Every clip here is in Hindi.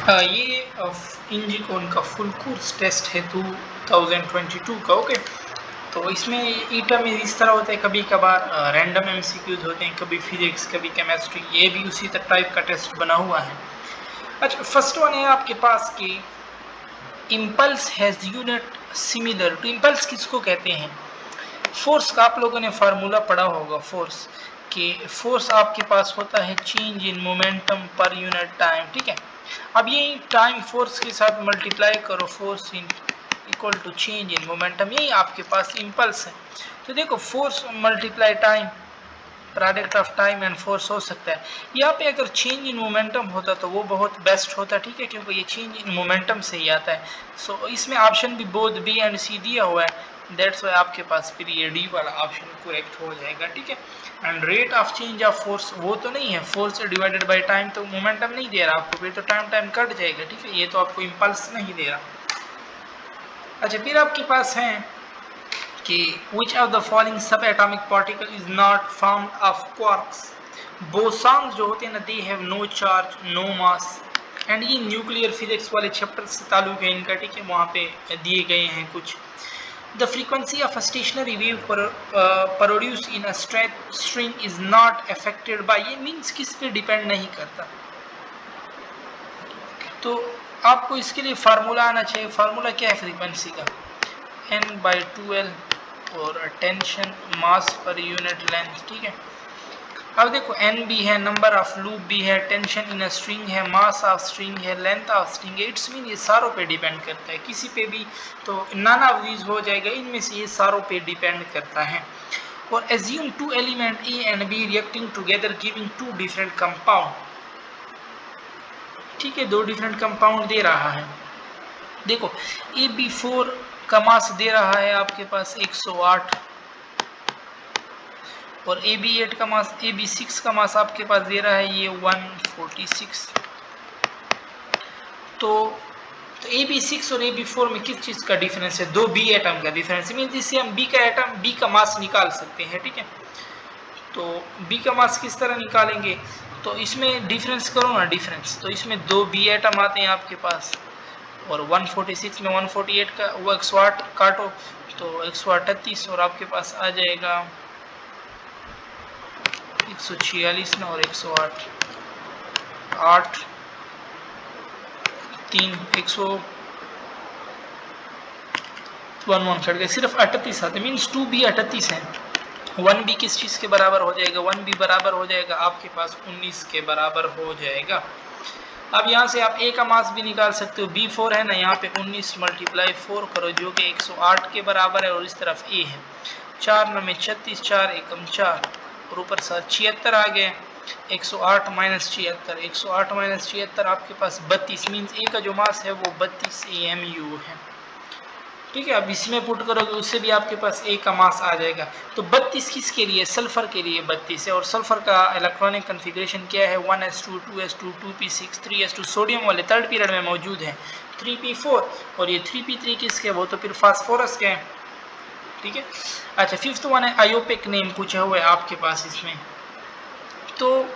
ये इंजीकॉन का फुल कोर्स टेस्ट है 2022 का। ओके, तो इसमें ईटा में इस तरह होता है, कभी कभार रैंडम एमसीक्यूज होते हैं, कभी फिजिक्स कभी केमिस्ट्री, ये भी उसी टाइप का टेस्ट बना हुआ है। अच्छा, फर्स्ट वन है आपके पास कि impulse has unit similar to, impulse किसको कहते हैं? फोर्स का आप लोगों ने फार्मूला पढ़ा होगा फोर्स कि फोर्स आपके पास होता है change in momentum per unit time, ठीक है। अब ये टाइम फोर्स के साथ मल्टीप्लाई करो, force in equal to change in momentum, यही आपके पास इम्पल्स है। तो देखो force multiply time, product of time and force हो सकता है। यहाँ पे अगर चेंज इन मोमेंटम होता तो वो बहुत बेस्ट होता, ठीक है, क्योंकि ये चेंज इन मोमेंटम से ही आता है। सो इसमें ऑप्शन भी बोथ बी एंड सी दिया हुआ है, दैट्स वाई आपके पास फिर ये डी वाला ऑप्शन करेक्ट हो जाएगा, ठीक है। And rate of change of force वो तो नहीं है, फोर्स डिवाइडेड बाय टाइम, तो मोमेंटम नहीं दे रहा आपको, फिर तो टाइम टाइम कट जाएगा, ठीक है, ये तो आपको इम्पल्स नहीं दे रहा। अच्छा, फिर आपके पास है कि which of the following subatomic particle is not formed of quarks? Bosons जो होते हैं ना, they have no charge no mass, and ये न्यूक्लियर फिजिक्स वाले चैप्टर से ताल्लुक है इनका, ठीक है, वहाँ पे दिए गए हैं कुछ। The frequency of a stationary wave produced in a straight string is not affected by, ये मीन्स किस पे डिपेंड नहीं करता। तो आपको इसके लिए फार्मूला आना चाहिए। फार्मूला क्या है फ्रीक्वेंसी का? n/2l और टेंशन मास पर यूनिट लेंथ, ठीक है। अब देखो n भी है, नंबर ऑफ लूप भी है, टेंशन इन स्ट्रिंग है, मास ऑफ स्ट्रिंग है, लेंथ ऑफ स्ट्रिंग है, इट्स मीन ये सारों पे डिपेंड करता है, किसी पे भी तो नन ऑफ दीज हो जाएगा, इनमें से ये सारों पे डिपेंड करता है। और assume two element A and B reacting together giving two different compound, ठीक है, दो डिफरेंट कंपाउंड दे रहा है। देखो AB4 का मास दे रहा है आपके पास 108, और AB8 का मास, AB6 का मास आपके पास दे रहा है ये 146। तो AB6 और AB4 में किस चीज़ का डिफरेंस है? दो बी एटम का डिफरेंस, मीन्स इससे हम बी का एटम, बी का मास निकाल सकते हैं, ठीक है। तो बी का मास किस तरह निकालेंगे? तो इसमें डिफरेंस करो ना, डिफरेंस, तो इसमें दो बी एटम आते हैं आपके पास, और 146 में 148 का वो 108 काटो तो 138, और आपके पास आ जाएगा 146 ना, और 108 8 3 111 कट गए, सिर्फ 38 आते, मीन्स 2b 38 है। 1b किस चीज़ के बराबर हो जाएगा? 1b बराबर हो जाएगा आपके पास 19 के बराबर हो जाएगा। अब यहाँ से आप a का मास भी निकाल सकते हो, B4 है ना, यहाँ पे 19 × 4 करो जो कि 108 के बराबर है, और इस तरफ a है, 4 9 में 36, 4 एकम 4, और ऊपर 76 आ गए, 108 - 76, 108 - 76 आपके पास 32, मीन्स a का जो मास है वो 32 AMU है, ठीक है। अब इसमें पुट करोगे उससे भी आपके पास A का मास आ जाएगा। तो 32 किसके लिए? सल्फर के लिए 32 है, और सल्फर का इलेक्ट्रॉनिक कन्फिग्रेशन क्या है? 1s2 2s2 2p6 3s2, sodium वाले थर्ड पीरियड में मौजूद है 3p4, और ये 3p3 किसके? वो तो फिर फास्फोरस के हैं, ठीक है। अच्छा, फिफ्थ वन है आयोपिक नेम पूछा हुआ है आपके पास इसमें। तो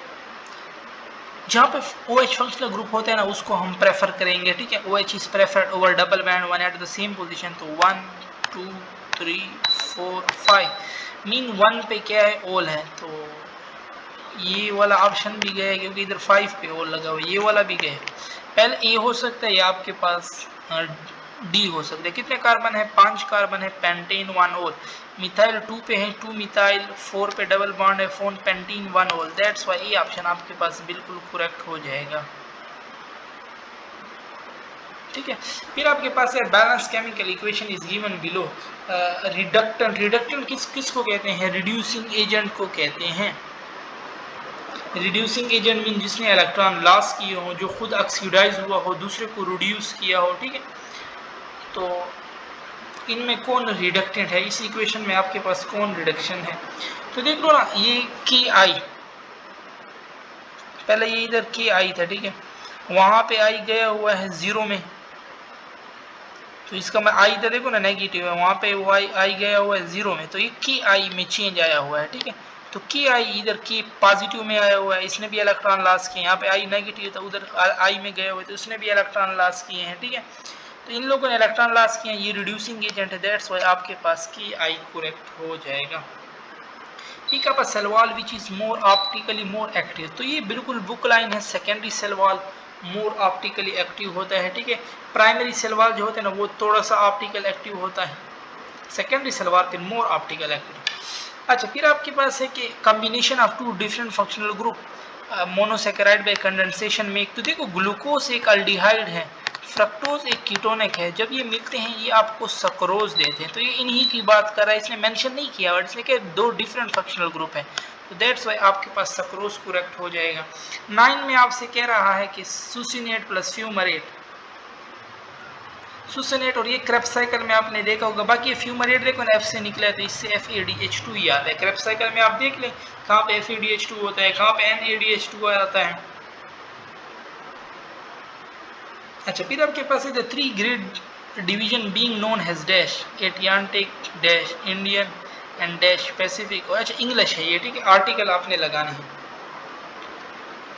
जहाँ पे OH फंक्शनल ग्रुप होता है ना, उसको हम प्रेफर करेंगे, ठीक है। OH is preferred over double bend one at the same position. तो 1 2 3 4 5 मीन 1 पे क्या है? ओल है, तो ये वाला ऑप्शन भी गया क्योंकि इधर 5 पे ओल लगा हुआ, ये वाला भी गया। पहले ए हो सकता है या आपके पास डी हो सकता है। कितने कार्बन है? 5 कार्बन है, पेंटेन 1 ओल, मिथाइल 2 पे है 2 मिथाइल, 4 पे डबल बॉन्ड है, 4 पेंटीन 1 ओल, दैट्स व्हाई ये ऑप्शन आपके पास बिल्कुल करेक्ट हो जाएगा, ठीक है। फिर आपके पास है balance chemical equation is given below. Reductant, reductant किसको कहते हैं? रिड्यूसिंग एजेंट को कहते हैं। रिड्यूसिंग एजेंट मीन जिसने इलेक्ट्रॉन लॉस किए हो, जो खुद ऑक्सीडाइज हुआ हो, दूसरे को रिड्यूस किया हो, ठीक है। तो इनमें कौन रिडक्टेंट है? इस इक्वेशन में आपके पास कौन रिडक्शन है? तो देख लो ना, ये के आई, पहले ये इधर के आई था, ठीक है, वहां पे आई गया हुआ है 0 में, तो इसका मैं आई इधर देखो ना नेगेटिव है, वहां पे वो आई गया हुआ है 0 में, तो ये के आई में चेंज आया हुआ है, ठीक है। तो के आई इधर के पॉजिटिव में आया हुआ है, इसने भी इलेक्ट्रॉन लॉस किए, यहाँ पे आई नेगेटिव था उधर आई में गए हुए थे, उसने भी इलेक्ट्रॉन लॉस किए हैं, ठीक है। तो इन लोगों ने इलेक्ट्रॉन लॉस किए हैं, ये रिड्यूसिंग एजेंट है, दैट्स व्हाई आपके पास के आई करेक्ट हो जाएगा। ठीक है, पर cell wall which is more optically more active, तो ये बिल्कुल बुक लाइन है, secondary cell wall more optically active होता है, ठीक है। प्राइमरी सेल वॉल जो होता है ना वो थोड़ा सा ऑप्टिकल एक्टिव होता है, सेकेंडरी सेल वॉल फिर मोर ऑप्टिकल एक्टिव। अच्छा, फिर आपके पास है कि combination of two different functional group monosaccharide by condensation में, तो देखो ग्लूकोज एक अल्डिहाइड है, फ्रक्टोज एक कीटोनिक है, जब ये मिलते हैं ये आपको सक्रोज देते हैं, तो ये इन्हीं की बात कर रहा है, इसने मेंशन नहीं किया बट इसने कहा दो डिफरेंट फंक्शनल ग्रुप है, तो दैट्स वाई आपके पास सक्रोज करेक्ट हो जाएगा। 9 में आपसे कह रहा है कि सुसिनेट प्लस फ्यूमरेट, सुसनेट और ये क्रेब्स साइकिल में आपने देखा होगा, बाकी फ्यूमरेट देखो ना एफ से निकला है तो इससे FADH2 याद है, क्रेब्स साइकिल में आप देख लें कहाँ पे FADH2 होता है, कहाँ पे NADH2 आता है। अच्छा, फिर आपके पास है the 3 grade division being known has dash Atlantic dash Indian and dash Pacific. अच्छा इंग्लिश है ये, ठीक है, आर्टिकल आपने लगाना है।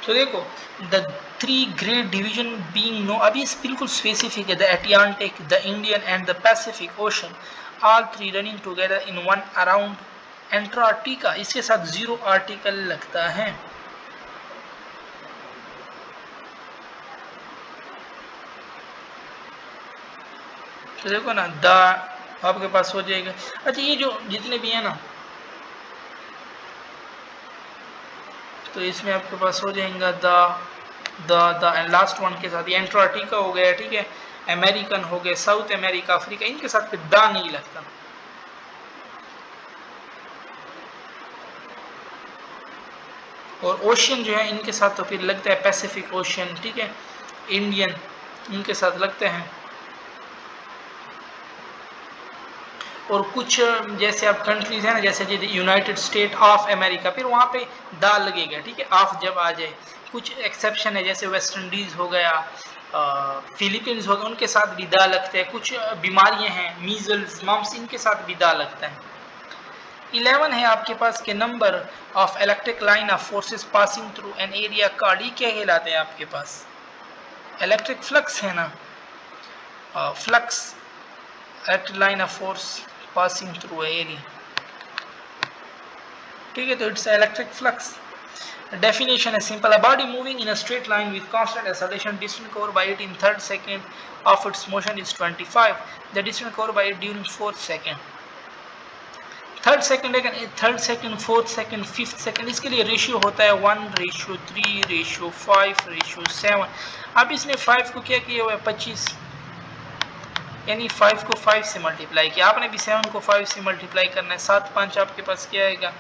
तो देखो the 3 great division being no, अभी बिल्कुल स्पेसिफिक है, the Atlantic, the Indian and the Pacific ocean, all 3 running together in one around Antarctica, इसके साथ 0 आर्टिकल लगता है। तो देखो ना द आपके पास हो जाएगा। अच्छा ये जो जितने भी है ना, तो इसमें आपके पास हो जाएगा द एंड लास्ट वन के साथ ये एंटार्क्टिका हो गया, ठीक है, अमेरिकन हो गए, साउथ अमेरिका, अफ्रीका, इनके साथ फिर द नहीं लगता। और ओशियन जो है इनके साथ तो फिर लगता है पैसिफिक ओशियन, ठीक है, इंडियन इनके साथ लगते हैं। और कुछ जैसे अब कंट्रीज है ना, जैसे यूनाइटेड स्टेट ऑफ अमेरिका, फिर वहाँ पे दा लगेगा, ठीक है, ऑफ जब आ जाए। कुछ एक्सेप्शन है जैसे वेस्ट इंडीज हो गया, फिलीपींस हो गया, उनके साथ भी दा लगता है। कुछ बीमारियां हैं मीजल्स मम्स, इनके साथ भी दा लगता है। 11 है आपके पास के number of electric line of forces passing through an area card, ये क्या कहलाते हैं आपके पास, इलेक्ट्रिक फ्लक्स है ना, flux electric line of force passing through area, ठीक है, तो it's electric flux. Definition is simple: a body moving in a straight line with constant acceleration, distance covered by it in third second of its motion is 25. The distance covered by it during fourth second. Third second है, third second, fourth second, fifth second, इसके लिए रेशियो होता है 1:3:5:7। अब इसने 5 को क्या किया हुआ है 25, यानी 5 को 5 से मल्टीप्लाई किया, आपने भी 7 को 5 से मल्टीप्लाई करना है, 7 5 आपके पास क्या आएगा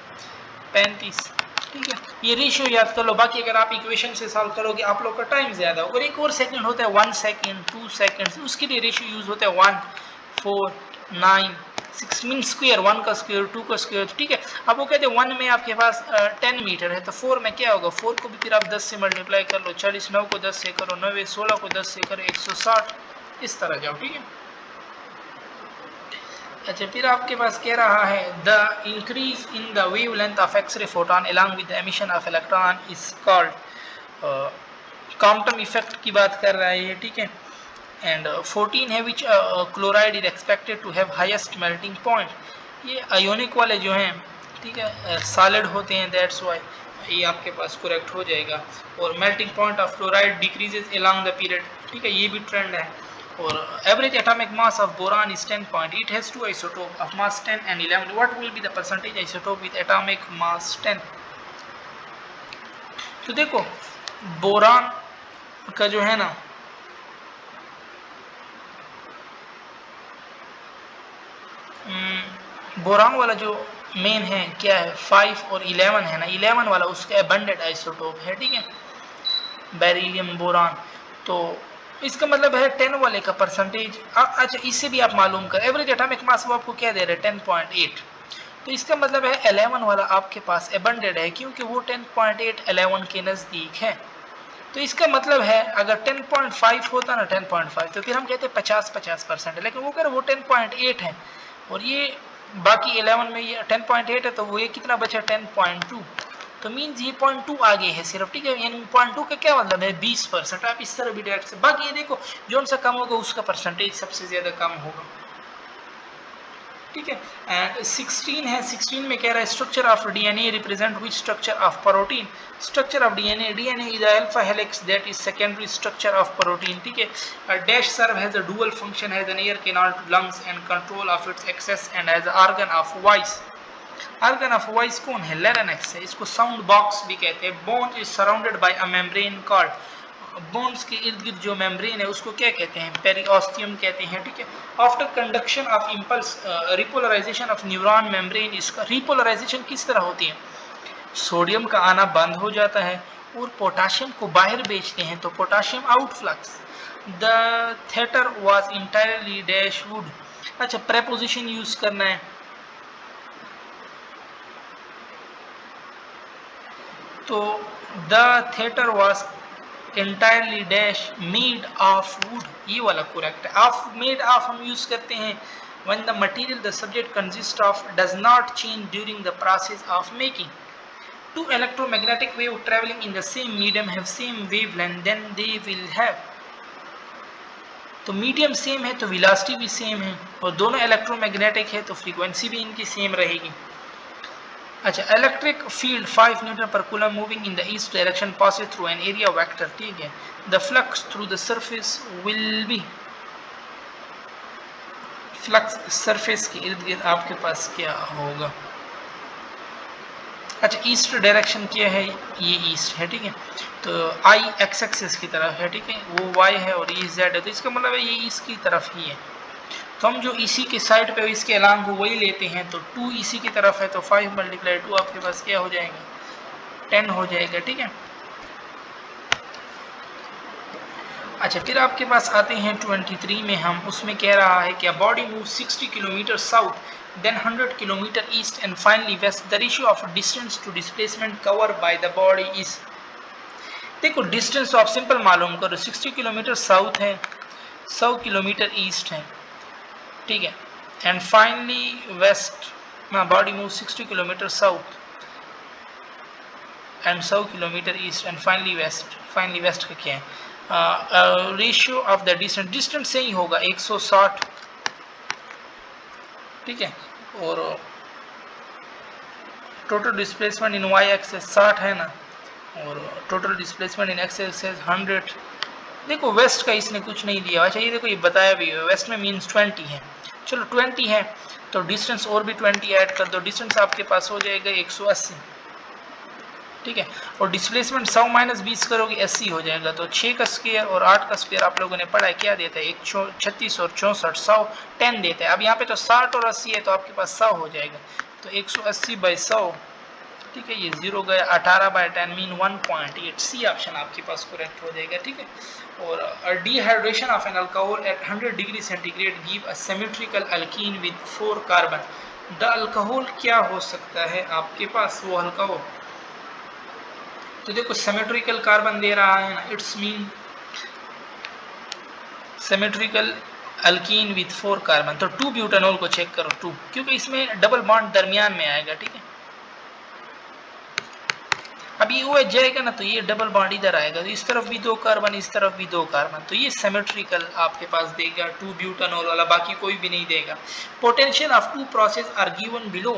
35, ठीक है। ये रेशियो याद कर लो, बाकी अगर आप इक्वेशन से सॉल्व करोगे आप लोग का टाइम ज्यादा होगा। और एक और सेकंड होता है 1 सेकंड, 2 सेकंड, उसके लिए रेशियो यूज होता है 1 4 9 6 मीन स्क्वायर, 1 का स्क्वायर 2 का स्क्वायर, ठीक है। अब वो कहते हैं 1 में आपके पास 10 मीटर है, तो 4 में क्या होगा, 4 को भी फिर आप 10 से मल्टीप्लाई कर लो, 40, 9 को 10 से करो 90, 16 को 10 से करो 160, इस तरह जाओ, ठीक है। अच्छा, फिर आपके पास कह रहा है the increase in the wavelength of x ray photon along with the emission of electron is called, quantum effect की बात कर रहा है ये, ठीक है। एंड 14 है which chloride is expected to have highest melting point, ये आयोनिक वाले जो हैं, ठीक है, सॉलिड होते हैं, दैट्स वाई ये आपके पास करेक्ट हो जाएगा। और melting point of chloride decreases along the period, ठीक है, ये भी ट्रेंड है। और average atomic mass of boron is 10 point. It has two isotopes of mass 10 and 11. What will be the percentage isotope with atomic mass 10? तो देखो बोरान का जो है ना, बोरान वाला जो मेन है क्या है 5 और 11 है ना, 11 वाला उसका अबंडेंट आइसोटोप है, ठीक है, बेरिलियम बोरान। तो इसका मतलब है 10 वाले का परसेंटेज। अच्छा इससे भी आप मालूम कर, एवरेज एटॉमिक मास वो आपको क्या दे रहे हैं 10.8, तो इसका मतलब है 11 वाला आपके पास अबंडेंट है, क्योंकि वो 10.8 11 के नज़दीक है। तो इसका मतलब है अगर 10.5 होता ना 10.5, तो फिर हम कहते 50-50% है, लेकिन वो कह रहे वो 10.8 है, और ये बाकी 11 में ये 10.8 है, तो वो ये कितना बचा 10.2, तो मीन्स ये 0.2 आगे है सिर्फ, ठीक है। यानी 0.2 का क्या मतलब है 20%। आप इस तरह भी डायरेक्ट से, बाकी ये देखो जो सा कम होगा उसका परसेंटेज सबसे ज्यादा कम होगा, ठीक है। एंड 16 है, 16 में कह रहा है structure of DNA represent which structure of protein. Structure of DNA, DNA is alpha helix that is secondary structure of protein, ठीक है। Dash serve has a dual function, has an air canal to lungs and control of its access and has organ of voice. Organ of voice कौन है, लैरिंक्स है, इसको साउंड बॉक्स भी कहते हैं। Bone is surrounded by a membrane called, bones के इर्द गिर्द जो मेम्ब्रेन है उसको क्या कहते हैं, पेरिओस्टियम कहते हैं, ठीक है। After conduction of impulse repolarization of neuron membrane, इसका रिपोलराइजेशन किस तरह होती है, सोडियम का आना बंद हो जाता है और पोटाशियम को बाहर भेजते हैं, तो potassium outflux. The theatre was entirely dash wood. अच्छा, प्रेपोजिशन यूज करना है, तो the theatre was entirely dash made of wood, ये वाला correct है। of made of हम use करते हैं when the material the subject consists of does not change during the process of making. Two electromagnetic wave traveling in the same medium have same wavelength, then they will have, तो मीडियम सेम है तो वेलोसिटी भी सेम है, और दोनों इलेक्ट्रोमैग्नेटिक है तो फ्रीक्वेंसी भी इनकी सेम रहेगी। अच्छा, इलेक्ट्रिक फील्ड 5 न्यूटन पर coulomb moving in the east direction passes through an area vector, ठीक है। The flux through the surface will be, flux surface के इर्द गिर्द आपके पास क्या होगा। अच्छा, ईस्ट डायरेक्शन क्या है, ये ईस्ट है, ठीक है। तो आई एक्स एक्सिस की तरफ है, ठीक है, वो वाई है और ये जेड है, तो इसका मतलब है ये ईस्ट की तरफ ही है। तो हम जो इसी के साइड पे इसके अलांग हो वही लेते हैं, तो 2 इसी की तरफ है, तो 5 × 2 आपके पास क्या हो जाएगा, 10 हो जाएगा, ठीक है। अच्छा, फिर आपके पास आते हैं 23 में हम, उसमें कह रहा है कि body move 60 kilometre south then 100 kilometre east and finally west, the ratio of distance to displacement cover by the body is. देखो डिस्टेंस तो आप सिंपल मालूम करो, 60 किलोमीटर साउथ है, 100 किलोमीटर ईस्ट है, ठीक है, and finally west, body move 60 kilometre south and 100 kilometre east and finally west. Finally west का क्या है, ratio of the distance, distance से ही होगा 160, ठीक है, और total displacement in Y axis 60 है ना, और total displacement in X axis 100। देखो वेस्ट का इसने कुछ नहीं दिया। अच्छा, ये देखो ये बताया भी है, वेस्ट में मीन्स 20 है, चलो 20 है तो डिस्टेंस और भी 20 ऐड कर दो, डिस्टेंस आपके पास हो जाएगा 180, ठीक है, और डिस्प्लेसमेंट 100 - 20 करोगे 80 हो जाएगा। तो 6 का स्क्वायर और 8 का स्क्वायर आप लोगों ने पढ़ा है, क्या देता है, 136 और 64, 100 10 देता है। अब यहाँ पे तो 60 और 80 है तो आपके पास 100 हो जाएगा, तो 180/100, ठीक है, ये 0 गया, 18/10 मीन 1.8, सी ऑप्शन आपके पास करेक्ट हो जाएगा, ठीक है। और dehydration of an alcohol at 100 degree centigrade give a symmetrical alkene with 4 carbon. The alcohol क्या हो सकता है आपके पास, वो अल्कोहल, तो देखो सिमेट्रिकल कार्बन दे रहा है ना, it's mean symmetrical alkene with 4 carbon, तो 2 ब्यूटानॉल को चेक करो 2, क्योंकि इसमें डबल बॉन्ड दरमियान में आएगा, ठीक है। अब ये OH जाएगा ना तो ये डबल बॉन्ड इधर आएगा, तो इस तरफ भी 2 कार्बन, इस तरफ भी 2 कार्बन, तो ये सिमेट्रिकल आपके पास देगा 2 ब्यूटानॉल वाला, बाकी कोई भी नहीं देगा। Potential of 2 process are given below,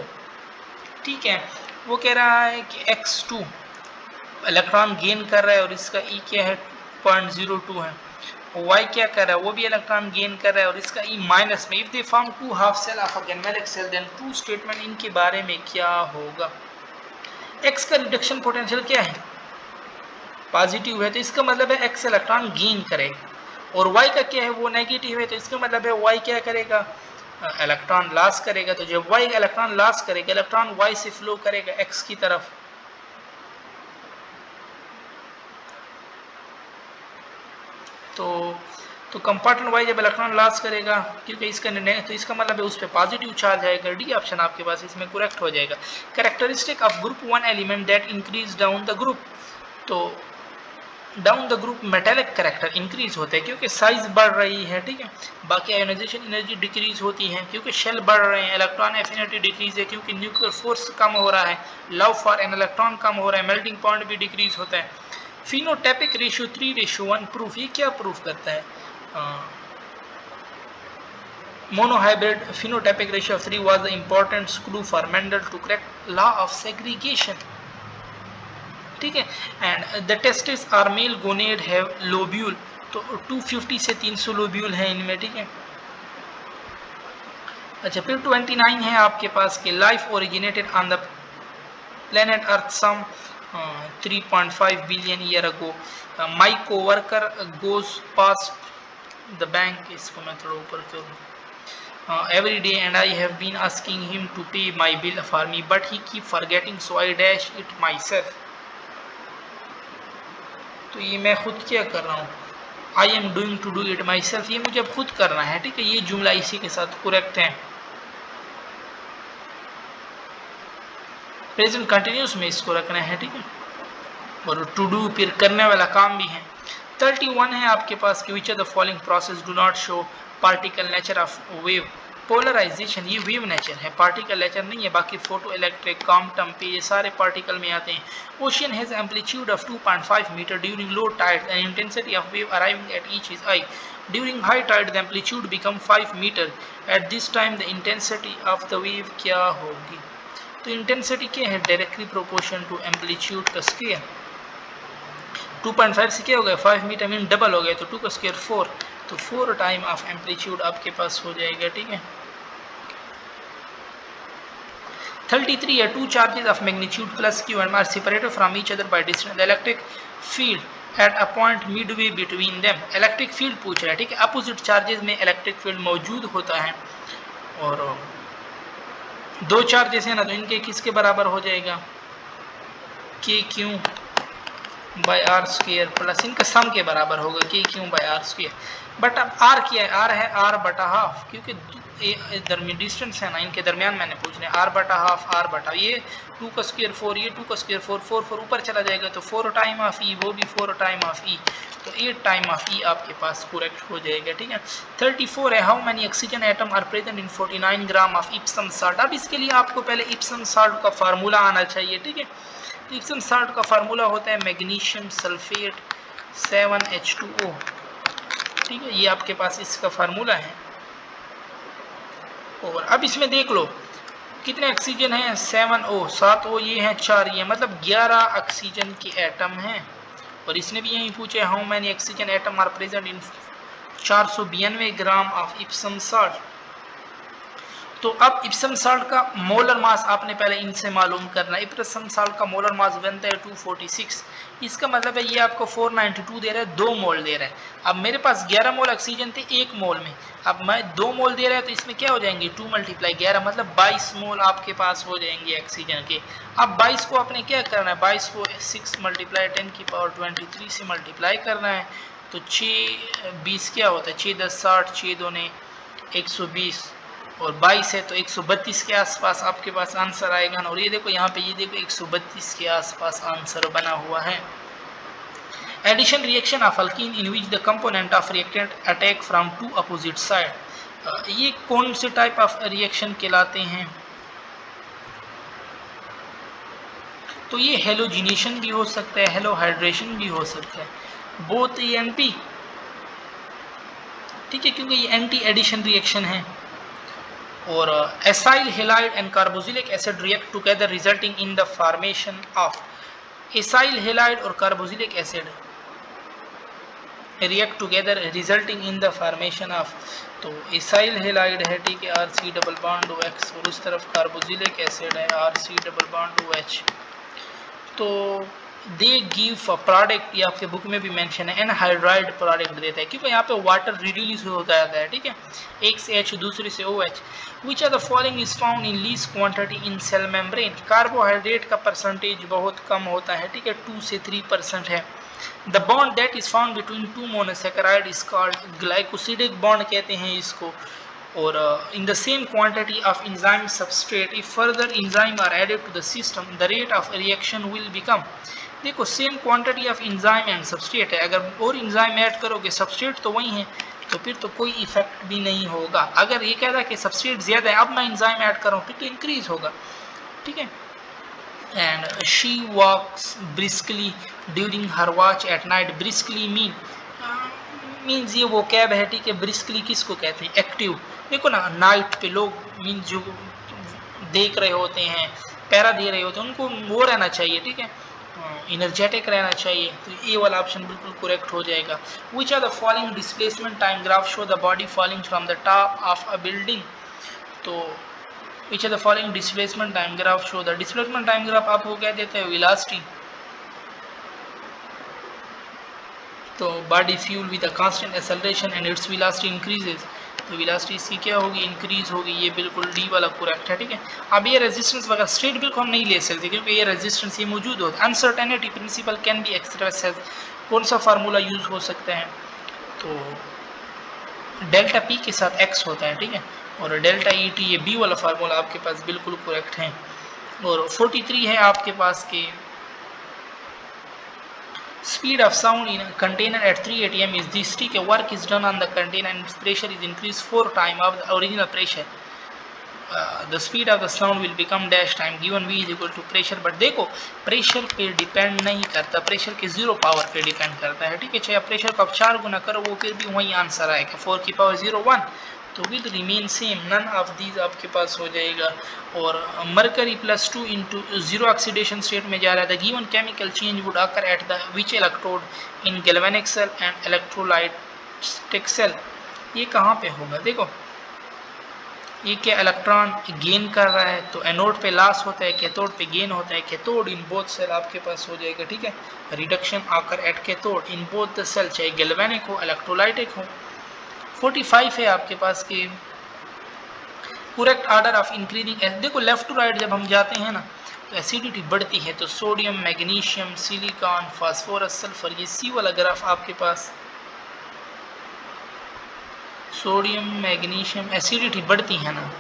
ठीक है, वो कह रहा है कि x2 इलेक्ट्रॉन गेन कर रहा है और इसका E क्या है 0.02 है, y क्या कर रहा है, वो भी इलेक्ट्रॉन गेन कर रहा है और इसका E माइनस में। If they form 2 half cell of a galvanic cell then 2 statement इनके बारे में क्या होगा। x का रिडक्शन पोटेंशियल क्या है, पॉजिटिव है, तो इसका मतलब है x इलेक्ट्रॉन गेन करेगा, और y का क्या है, वो नेगेटिव है, तो इसका मतलब है y क्या करेगा, इलेक्ट्रॉन लॉस करेगा। तो जब y इलेक्ट्रॉन लॉस करेगा, इलेक्ट्रॉन y से फ्लो करेगा x की तरफ, तो कंपार्टमेंट वाइज जब इलेक्ट्रॉन लॉस करेगा, क्योंकि इसका तो इसका मतलब है उस पर पॉजिटिव चार्ज आएगा, डी ऑप्शन आपके पास इसमें करेक्ट हो जाएगा। Characteristic of group 1 element that increase down the group, तो down the group metallic character increase होता है क्योंकि साइज बढ़ रही है, ठीक है। बाकी आयोनाइजेशन एनर्जी डिक्रीज होती है क्योंकि शेल बढ़ रहे हैं। इलेक्ट्रॉन एफिनिटी डिक्रीज है क्योंकि न्यूक्लियर फोर्स कम हो रहा है। लव फॉर एन इलेक्ट्रॉन कम हो रहा है। मेल्टिंग पॉइंट भी डिक्रीज होता है। फिनोटाइपिक रेशियो 3:1 प्रूफ, ये क्या प्रूफ करता है? Monohybrid phenotypic ratio of 3 was the important clue for Mendel to crack law of segregation, ठीक है। And the testis are male gonad have lobule, तो 250 से 300 लोब्यूल है इनमें, ठीक है। अच्छा, फिर 29 है आपके पास कि life originated on the planet earth some 3.5 billion year ago. My coworker goes past the bank, इसको मैं थोड़ा ऊपर करूँ। Every day and I have been asking him to pay my bill for me but he keep forgetting so I dash it myself। तो ये मैं खुद क्या कर रहा हूँ, I am doing to do it myself, ये मुझे अब खुद करना है, ठीक है। ये जुमला इसी के साथ करेक्ट है। प्रेजेंट कंटिन्यूस में इसको रखना है, ठीक है। और टू डू फिर करने वाला काम भी है। 31 है आपके पास कि which are the following process do not show particle nature of wave. Polarization ये वेव नेचर है, पार्टिकल नेचर नहीं है। बाकी फोटो इलेक्ट्रिक क्वांटम पे ये सारे पार्टिकल में आते हैं। Ocean has amplitude of 2.5 metre during low tide and intensity of wave arriving at each is I. During high tide the amplitude become 5 metre. At this time the intensity of the wave क्या होगी? तो इंटेंसिटी क्या है? डायरेक्टली प्रोपोर्शन टू एम्पलीट्यूड का स्क्वायर। 2.5 से क्या हो गया? 5 मीटर मीन डबल हो गया, तो 2 का स्क्वायर 4, तो 4 टाइम ऑफ एम्पलीट्यूड आपके पास हो जाएगा, ठीक है। 33 है two charges of magnitude plus q and are separated from each other by distance the electric field at a point midway between them. Electric field पूछ रहा है, ठीक है। अपोजिट चार्जेस में इलेक्ट्रिक फील्ड मौजूद होता है और दो चार्जेस है ना, तो इनके किसके बराबर हो जाएगा? K q by r square plus इनका सम के बराबर होगा k q by r square. But अब आर क्या है? आर है आर बटा हाफ, क्योंकि दरमियान डिस्टेंस है ना, इनके दरमियान मैंने पूछना है। आर बटा हाफ, आर बटा ये 2 का स्क्वायर 4, ये 2 का स्क्वायर 4, 4 4 ऊपर चला जाएगा, तो 4 टाइम ऑफ ई, वो भी 4 टाइम ऑफ ई, तो 8 टाइम ऑफ ई आपके पास करेक्ट हो जाएगा, ठीक है। 34 है how many oxygen atom are present in 49 gram of Epsom salt. अब इसके लिए आपको पहले इप्सम साल्ट का फार्मूला आना चाहिए, ठीक है। तो इप्सम साल्ट का फार्मूला होता है मैग्नीशियम सल्फेट 7H2O, ठीक है। ये आपके पास इसका फार्मूला है। और अब इसमें देख लो कितने ऑक्सीजन हैं? 7O, 7O ये हैं 4, ये मतलब 11 ऑक्सीजन के एटम हैं। और इसने भी यही पूछे how many oxygen atom are present in 492 gram of Epsom salt. तो अब इप्सम साल्ट का मोलर मास आपने पहले इनसे मालूम करना है। इप्सम साल्ट का मोलर मास बनता है 246। इसका मतलब है ये आपको 492 दे रहा है, 2 मोल दे रहा है। अब मेरे पास 11 मोल ऑक्सीजन थे 1 मोल में, अब मैं 2 मोल दे रहा है, तो इसमें क्या हो जाएंगे? 2 × 11 मतलब 22 मोल आपके पास हो जाएंगे ऑक्सीजन के। अब 22 को आपने क्या करना है? 22 को 6 × 10⁻23 से मल्टीप्लाई करना है, तो 6 20 क्या होता है? 6 10 60, 6 दूने 120 और 22 है तो 132 के आसपास आपके पास आंसर आएगा ना। और ये देखो यहाँ पे, ये देखो 132 के आसपास आंसर बना हुआ है। Addition reaction of alkene in which the component of reactant attack from 2 opposite side. ये कौन से टाइप ऑफ रिएक्शन कहलाते हैं? तो ये हेलोजिनेशन भी हो सकता है, हेलोहाइड्रेशन भी हो सकता है, बोथ ENP, ठीक है, क्योंकि ये एंटी एडिशन रिएक्शन है। और acyl halide and carboxylic acid react together resulting in the formation of. Acyl halide और carboxylic acid react together resulting in the formation of. तो एसाइल हेलाइड है, ठीक है, RC डबल बॉन्ड OX, और उस तरफ कार्बोक्सिलिक एसिड है RC डबल बॉन्ड OH। तो दे गिव अ प्रोडक्ट, ये आपके बुक में भी मेंशन है, एनहाइड्राइड प्रोडक्ट देता है, क्योंकि यहाँ पे वाटर रिलीज हो जाता है, ठीक है। एक से H दूसरे से OH। Which are the following is found in least quantity in cell membrane. Carbohydrate का परसेंटेज बहुत कम होता है, ठीक है, 2 से 3% है। The bond that is found between 2 monosaccharide is called glycosidic bond कहते हैं इसको। or in the same quantity of enzyme substrate, if further enzyme are added to the system, the rate of reaction will become। देखो same quantity of enzyme and substrate है, अगर और इंजाइम ऐड करोगे सबस्ट्रेट तो वही है, तो फिर तो कोई इफेक्ट भी नहीं होगा। अगर ये कह रहा है कि सबस्ट्रेट ज़्यादा है अब मैं इंजाइम ऐड करूँ फिर तो इंक्रीज होगा, ठीक है। And she walks briskly during her watch at night. Briskly means ये वो कैब है, ठीक है। ब्रिस्कली किसको कहते हैं? एक्टिव। देखो ना नाइट पे लोग मीन्स जो देख रहे होते हैं, पैरा दे रहे होते हैं, उनको वो रहना चाहिए, ठीक है, इनर्जेटिक रहना चाहिए। तो ये वाला ऑप्शन बिल्कुल करेक्ट हो जाएगा। Which are the following displacement time graph show the body falling from the top of a building. तो which are the following displacement time graph show the. Displacement time graph आपको क्या देते हैं? वेलोसिटी। तो body falls with a constant acceleration and its velocity increases. तो वेलोसिटी इसकी क्या होगी? इंक्रीज होगी। ये बिल्कुल डी वाला करेक्ट है, ठीक है। अब ये रेजिस्टेंस वगैरह स्ट्रेट बिल्कुल हम नहीं ले सकते क्योंकि ये रेजिस्टेंस ये मौजूद होता है। Uncertainty principle can be express as, कौन सा फार्मूला यूज हो सकता है? तो डेल्टा पी के साथ एक्स होता है, ठीक है, और डेल्टा ई टी, ये बी वाला फार्मूला आपके पास बिल्कुल करेक्ट है। और 43 है आपके पास के speed of sound in a container at 3 atm is this, ठीक है। work is done on the container and its pressure is increased 4 times of the original pressure. The speed of the sound will become dash time given v is equal to pressure। But देखो प्रेशर पे डिपेंड नहीं करता, प्रेशर के जीरो पावर पे डिपेंड करता है, ठीक है। चाहे प्रेशर को आप 4 गुना करो वो फिर भी वही आंसर आएगा, 4 की पावर 0 1। तो will remain same, none of these आपके पास हो जाएगा। और mercury +2 into zero oxidation state में जा रहा था। Given chemical change would occur at the which electrode in galvanic cell and electrolytic cell. ये कहाँ पे होगा? देखो ये क्या इलेक्ट्रॉन गेन कर रहा है, तो एनोड पे लॉस होता है, कैथोड पे गेन होता है। कैथोड इन बोथ सेल आपके पास हो जाएगा, ठीक है। Reduction occur at cathode in both the cell, चाहे गैल्वेनिक हो इलेक्ट्रोलाइटिक हो। 45 है आपके पास की करेक्ट ऑर्डर ऑफ इंक्रीजिंग। देखो लेफ्ट टू राइट जब हम जाते हैं ना तो एसिडिटी बढ़ती है, तो sodium, magnesium, silicon, phosphorus, sulphur, ये सी वाला ग्राफ आपके पास सोडियम, मैग्नीशियम, एसिडिटी बढ़ती है ना,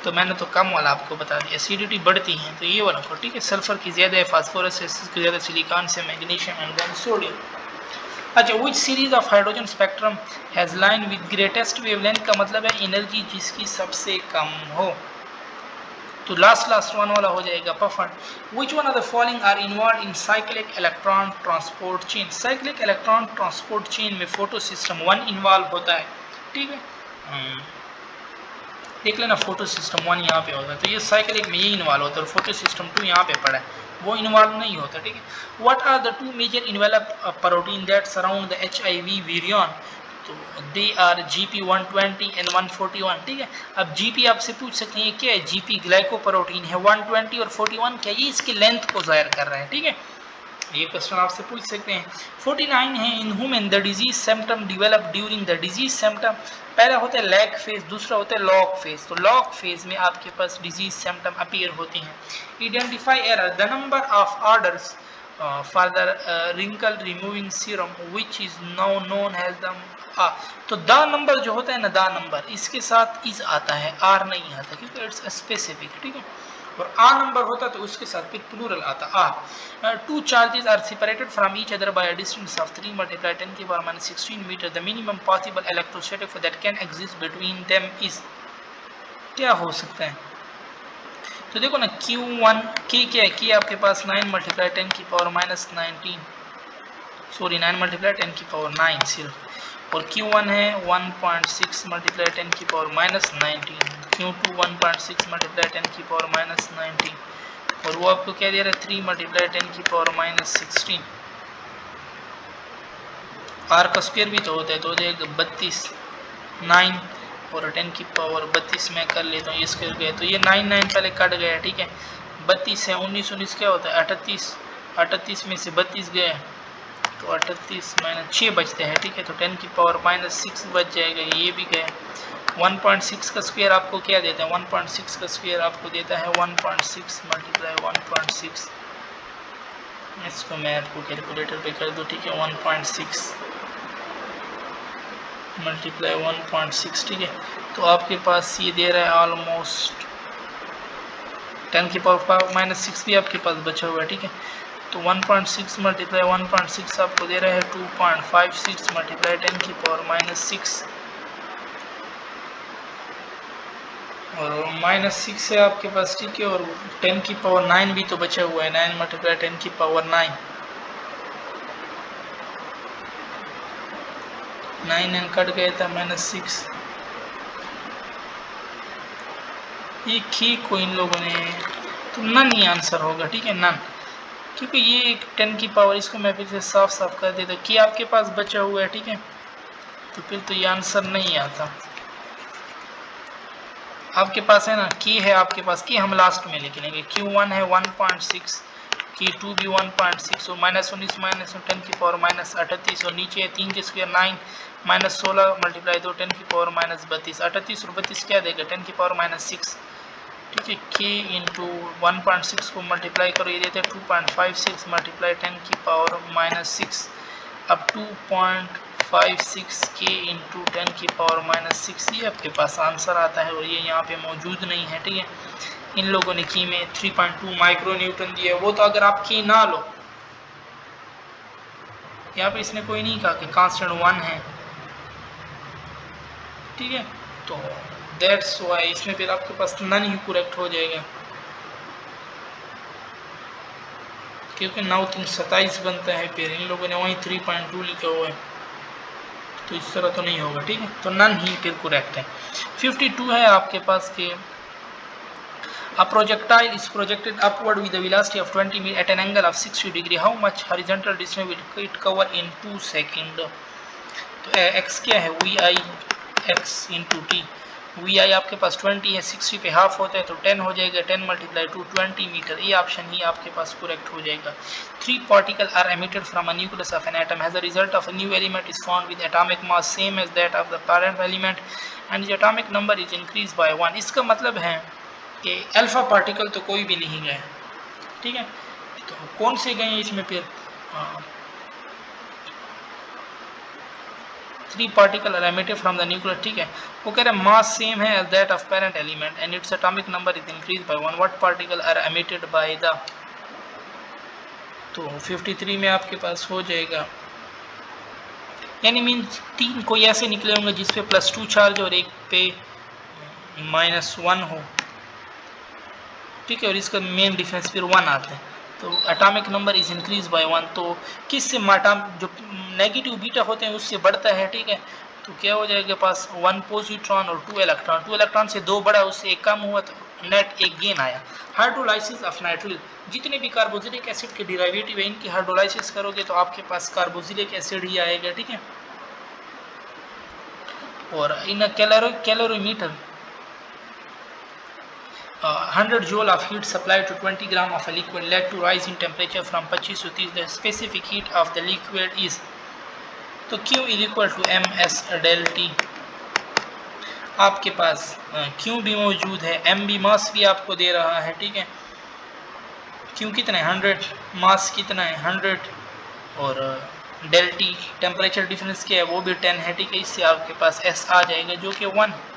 तो मैंने तो कम वाला आपको बता दिया, एसिडिटी बढ़ती है तो ये वाला को, ठीक है। सल्फर की ज़्यादा है, फास्फोरस की ज़्यादा, सिलिकॉन से, मैग्नीशियम एंड देन सोडियम। अच्छा, which series of hydrogen spectrum has line with greatest wavelength, का मतलब है एनर्जी जिसकी सबसे कम हो। तो लास्ट वन वाला हो जाएगा पफर। Which one of the following are involve in cyclic electron transport chain. Cyclic electron transport chain में फोटो सिस्टम 1 इन्वॉल्व होता है, ठीक है। देख लेना फोटो सिस्टम 1 यहाँ पे होता है, तो ये साइक्लिक में ये इन्वॉल्व होता है, और फोटो सिस्टम 2 यहाँ पे पड़ा है, वो इन्वॉल्व नहीं होता, ठीक है। What are the two major envelope protein that surround the HIV virion. तो दे आर GP120 एंड 141, ठीक है। अब GP आपसे पूछ सकते हैं क्या है? GP ग्लाइकोप्रोटीन है, 120 और 41 क्या, ये इसकी लेंथ को जाहिर कर रहा है, ठीक है। ये क्वेश्चन आपसे पूछ सकते हैं। 49 है in human the disease symptom develop during the disease symptom. पहला होता है लैग फेज, दूसरा होता है लॉग फेज। तो लॉग फेज में आपके पास डिजीज सिम्टम अपीयर होते हैं। Identify error, the number of orders for the wrinkle removing serum which is now known as the. तो द नंबर जो होता है ना, द नंबर इसके साथ इज आता है, आर नहीं आता क्योंकि इट्स स्पेसिफिक, ठीक है। और आ नंबर होता तो उसके साथ फिर प्लूरल आता are. Two charges are separated from each other by a distance of 3 × 10⁻16 metre. The minimum possible electrostatic force that can exist between them is, क्या हो सकता है? तो देखो ना Q1 K क्या है? K आपके पास 9 × 10⁻19, सॉरी 9 × 10⁻9 सिर्फ। और Q1 है 1.6 × 10⁻19, Q2 1.6 × 10⁻19, और वो आपको क्या दे रहा है 3 × 10⁻16। आर का स्क्वायर भी तो होता है, तो हो जाएगा 32, 9 और 10⁻32 में कर लेता हूँ, ये स्क्वायर गया तो ये 9 पहले कट गया, ठीक है। 32 है, 19 क्या होता है 38, 38 में से 32 गया तो 38 - 6 बचते हैं, ठीक है। तो 10⁻6 बच जाएगा, ये भी गया। 1.6 का स्क्वायर आपको क्या देता है? 1.6 का स्क्वायर आपको देता है 1.6 × 1.6। इसको मैं आपको कैलकुलेटर पे कर दूँ, ठीक है। 1.6 × 1.6, ठीक है। तो आपके पास ये दे रहा है ऑलमोस्ट 10⁻6 भी आपके पास बचा हुआ है, ठीक है। तो 1.6 मल्टीप्लाई 1.6 आपको दे रहा है 2.56 मल्टीप्लाई 10 की पावर -6 और -6 है आपके पास, ठीक है। और 10 की पावर 9 भी तो बचा हुआ है, 9 मल्टीप्लाई 10 की पावर 9, 9 कट गया था -6। ये की को इन लोगों ने तो नन ही आंसर होगा, ठीक है, नन, क्योंकि ये एक 10 की पावर, इसको मैं फिर से साफ साफ कर देता कि आपके पास बचा हुआ है, ठीक है, तो फिर तो ये आंसर नहीं आता। आपके पास है ना की है, आपके पास की हम लास्ट में लिख लेंगे। Q1 है 1.6, Q2 भी 1.6 और -1 इस -10 की पावर -38 और नीचे है 3 के स्क्वायर 9 -16 मल्टीप्लाई 2 10 की पावर -32, 38 और 32 क्या देगा 10 की पावर -6, ठीक है। K इंटू 1.6 को मल्टीप्लाई करो, ये देते हैं 2.56 मल्टीप्लाई 10 की पावर -6। अब 2.56 K इंटू 10 की पावर -6 ये आपके पास आंसर आता है और ये यहाँ पे मौजूद नहीं है, ठीक है। इन लोगों ने की में 3.2 माइक्रो न्यूटन दिया है, वो तो अगर आप की ना लो, यहाँ पे इसने कोई नहीं कहा कि कांस्टेंट 1 है, ठीक है, तो दैट्स वाई इसमें फिर आपके पास नन ही करेक्ट हो जाएगा, क्योंकि 9 3 27 बनता है, फिर इन लोगों ने वहीं 3.2 लिखा हुआ है, तो इस तरह तो नहीं होगा, ठीक है, तो नन ही फिर करेक्ट है। 52 है आपके पास के A projectile is projected upward with a velocity of 20 m at an angle of 60 degree. How much horizontal distance will it cover in 2 seconds? तो x क्या है vi x into T, vi आपके पास 20 है, 60 पे हाफ होता है तो 10 हो जाएगा, 10 मल्टीप्लाई 2 20 मीटर, ये ऑप्शन ही आपके पास करेक्ट हो जाएगा। 3 particles are emitted from a nucleus of an atom. As a result of a new element is found with atomic mass same as that of the parent element and the atomic number is increased by 1. इसका मतलब है कि अल्फा पार्टिकल तो कोई भी नहीं गए, ठीक है, तो कौन से गए इसमें फिर 3 particle are emitted from the nucleus, ठीक है, वो कह रहे हैं मास सेम है as that of parent element and its atomic number is increase by 1. What particle are emitted by the, तो 53 में आपके पास हो जाएगा, यानी मीन्स 3 कोई ऐसे निकले होंगे जिस पे +2 चार्ज और एक पे -1 हो, ठीक है, और इसका मेन डिफरेंस फिर 1 आता है, तो atomic number is increase by 1, तो किससे जो नेगेटिव बीटा होते हैं उससे बढ़ता है, ठीक है, तो क्या हो जाएगा पास 1 पॉजिट्रॉन और 2 इलेक्ट्रॉन, 2 इलेक्ट्रॉन से 2 बढ़ा, उससे एक कम हुआ, तो नेट एक गेन आया। हाइड्रोलाइसिस ऑफ नाइट्रिल, जितने भी कार्बोक्सिलिक एसिड के डेरिवेटिव है इनकी हाइड्रोलाइसिस करोगे तो आपके पास कार्बोक्सिलिक एसिड ही आएगा, ठीक है। और इन calorimeter 100 joule of heat supplied to 20 gram of a liquid led to rise in temperature from 25 to 30. The specific heat of the liquid is, तो Q is equal to ms del T, आपके पास Q भी मौजूद है, M भी मास भी आपको दे रहा है, ठीक है, Q कितना है 100, मास कितना है 100 और डेल T टेम्परेचर डिफरेंस क्या है वो भी 10 है, ठीक है, इससे आपके पास S आ जाएगा जो कि 1 है।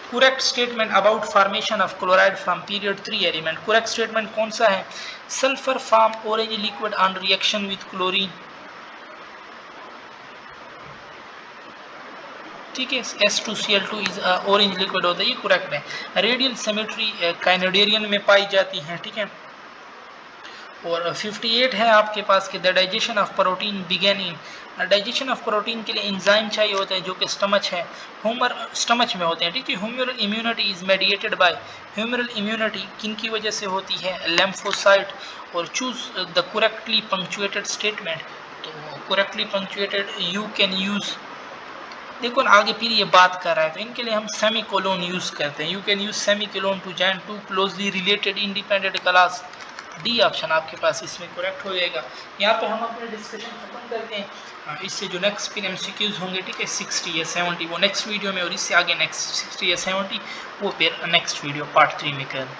Correct statement about formation of chloride from period 3 element, correct statement कौन सा है, sulphur form orange liquid on reaction with chlorine, ठीक है, S2Cl2 इज ऑरेंज लिक्विड होता है, ये करेक्ट है। रेडियल सिमेट्री काइनेडेरियन में पाई जाती है, ठीक है, और 58 है आपके पास कि the digestion of protein begin in, digestion of protein के लिए एंजाइम चाहिए होता है जो कि स्टमच है, स्टमच में होते हैं, ठीक है। Humoral immunity is mediated by, humoral immunity किन की वजह से होती है, लिम्फोसाइट, और choose the correctly punctuated statement, तो correctly punctuated you can use, देखो ना आगे फिर ये बात कर रहा है तो इनके लिए हम सेमीकोलोन यूज करते हैं, you can use semicolon to join two closely related independent clause, D option आपके पास इसमें करेक्ट हो जाएगा। यहाँ पे हम अपने डिस्कशन खत्म करते हैं, इससे जो नेक्स्ट फिर एमसीक्यूज होंगे, ठीक है, 60 या 70 वो नेक्स्ट वीडियो में, और इससे आगे नेक्स्ट 60 या 70 वो फिर नेक्स्ट वीडियो पार्ट 3 में करें।